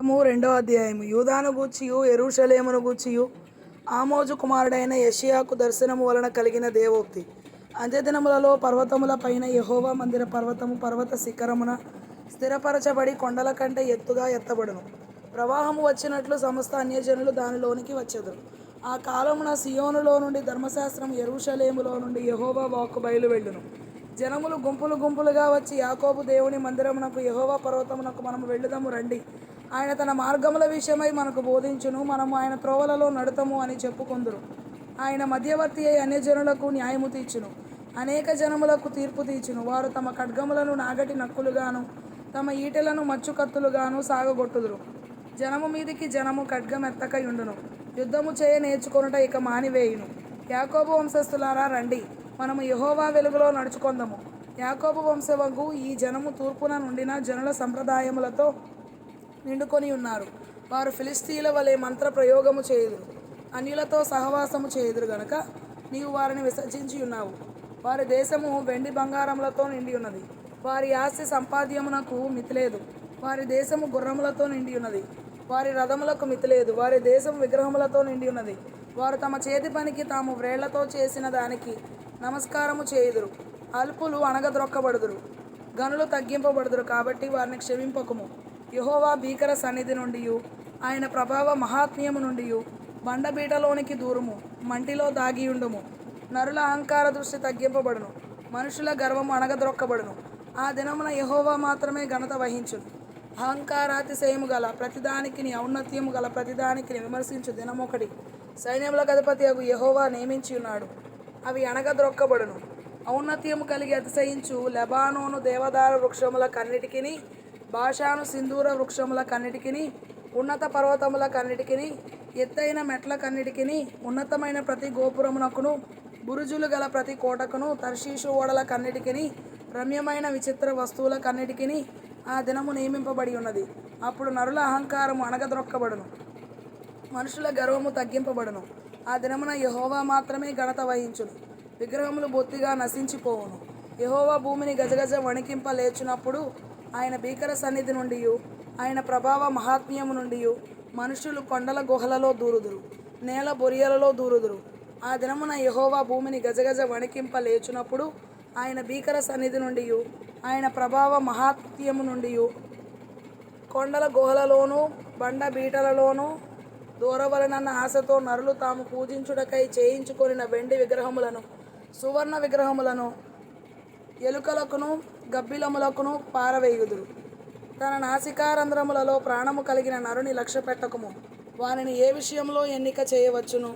రెండో అధ్యాయము. యూదాను గూర్చియు యెరూషలేమును గూర్చియు ఆమోజు కుమారుడైన యెషయాకు దర్శనము వలన కలిగిన దేవోక్తి. అంత్యదినములలో పర్వతముల పైన యెహోవా మందిర పర్వతము పర్వత శిఖరమున స్థిరపరచబడి కొండల కంటే ఎత్తుగా ఎత్తబడును. ప్రవాహము వచ్చినట్లు సమస్త అన్యజనులు దానిలోనికి వచ్చెదరు. ఆ కాలమున సియోనులో నుండి ధర్మశాస్త్రం, యెరూషలేములో నుండి యెహోవా వాక్కు బయలువెళ్ళును. జనములు గుంపులు గుంపులుగా వచ్చి యాకోబు దేవుని మందిరమునకు, యెహోవా పర్వతమునకు మనము వెళ్ళుదము రండి. ఆయన తన మార్గముల విషయమై మనకు బోధించును, మనము ఆయన త్రోవలలో నడుతము అని చెప్పుకొందురు. ఆయన మధ్యవర్తి అయి అన్యజనులకు న్యాయము తీర్చును, అనేక జనములకు తీర్పు తీర్చును. వారు తమ ఖడ్గములను నాగటి నక్కులుగాను తమ ఈటెలను మచ్చు కత్తులుగాను సాగగొట్టుదురు. జనము మీదికి జనము ఖడ్గమెత్తకయుండును, యుద్ధము చేయ నేర్చుకొనుట ఇక మానివేయును. యాకోబు వంశస్థులారా రండి, మనము యెహోవా వెలుగులో నడుచుకొందము. యాకోబు వంశవగు ఈ జనము తూర్పున నుండిన జనుల సంప్రదాయములతో నిండుకొని ఉన్నారు. వారు ఫిలిస్తీయుల వలె మంత్ర ప్రయోగము చేయుదురు, అన్యులతో సహవాసము చేయుదురు గనుక నీవు వారిని విసర్జించి ఉన్నావు. వారి దేశము వెండి బంగారములతో నిండి ఉన్నది, వారి ఆస్తి సంపాద్యమునకు మితిలేదు. వారి దేశము గుర్రములతో నిండి ఉన్నది, వారి రథములకు మితిలేదు. వారి దేశము విగ్రహములతో నిండి ఉన్నది, వారు తమ చేతి పనికి తాము వ్రేళ్లతో చేసిన దానికి నమస్కారము చేయుదురు. అల్పులు అణగద్రొక్కబడుదురు, గనులు తగ్గింపబడుదురు, కాబట్టి వారిని క్షమింపకుము. యెహోవా భీకర సన్నిధి నుండి, ఆయన ప్రభావ మహాత్మ్యము నుండి బండబీటలోనికి దూరుము, మంటిలో దాగియుండుము. నరుల అహంకార దృష్టి తగ్గింపబడును, మనుషుల గర్వము అణగద్రొక్కబడును. ఆ దినమున యెహోవా మాత్రమే ఘనత వహించును. అహంకారాతిశయము గల ప్రతిదానికిని, ఔన్నత్యము గల ప్రతిదానికిని విమర్శించు దినమొకటి సైన్యములకు అధిపతి అగు యెహోవా నియమించి ఉన్నాడు. అవి అణగద్రొక్కబడును. ఔన్నత్యము కలిగి అతిశయించు లెబానోను దేవదారు వృక్షముల కన్నిటికిని, బాషాను సింధూర వృక్షముల కన్నిటికిని, ఉన్నత పర్వతముల కన్నిటికిని, ఎత్తైన మెట్ల కన్నిటికిని, ఉన్నతమైన ప్రతి గోపురమునకును, బురుజులు గల ప్రతి కోటకును, తర్షీషు ఓడల కన్నిటికిని, రమ్యమైన విచిత్ర వస్తువుల కన్నిటికిని ఆ దినము నియమింపబడి ఉన్నది. అప్పుడు నరుల అహంకారము అణగద్రొక్కబడును, మనుషుల గర్వము తగ్గింపబడును. ఆ దినమున యెహోవా మాత్రమే ఘనత వహించును, విగ్రహములు బొత్తిగా నశించిపోవును. యెహోవా భూమిని గజగజ వణికింప లేచునప్పుడు ఆయన భీకర సన్నిధి నుండి, ఆయన ప్రభావ మహాత్మ్యము నుండి మనుషులు కొండల గుహలలో దూరుదురు, నేల బొరియలలో దూరుదురు. ఆ దినమున యెహోవా భూమిని గజగజ వణికింప లేచునప్పుడు ఆయన భీకర సన్నిధి నుండి, ఆయన ప్రభావ మహాత్మ్యము నుండి కొండల గుహలలోను బండ బీటలలోను దూరవలనన్న ఆశతో నరులు తాము పూజించుటకై చేయించుకొనిన వెండి విగ్రహములను, సువర్ణ విగ్రహములను ఎలుకలకును గబ్బిలములకును పారవేయుదురు. తన నాసికారంధ్రములలో ప్రాణము కలిగిన నరుని లక్ష్యపెట్టకుము, వానిని ఏ విషయంలో ఎన్నిక చేయవచ్చును.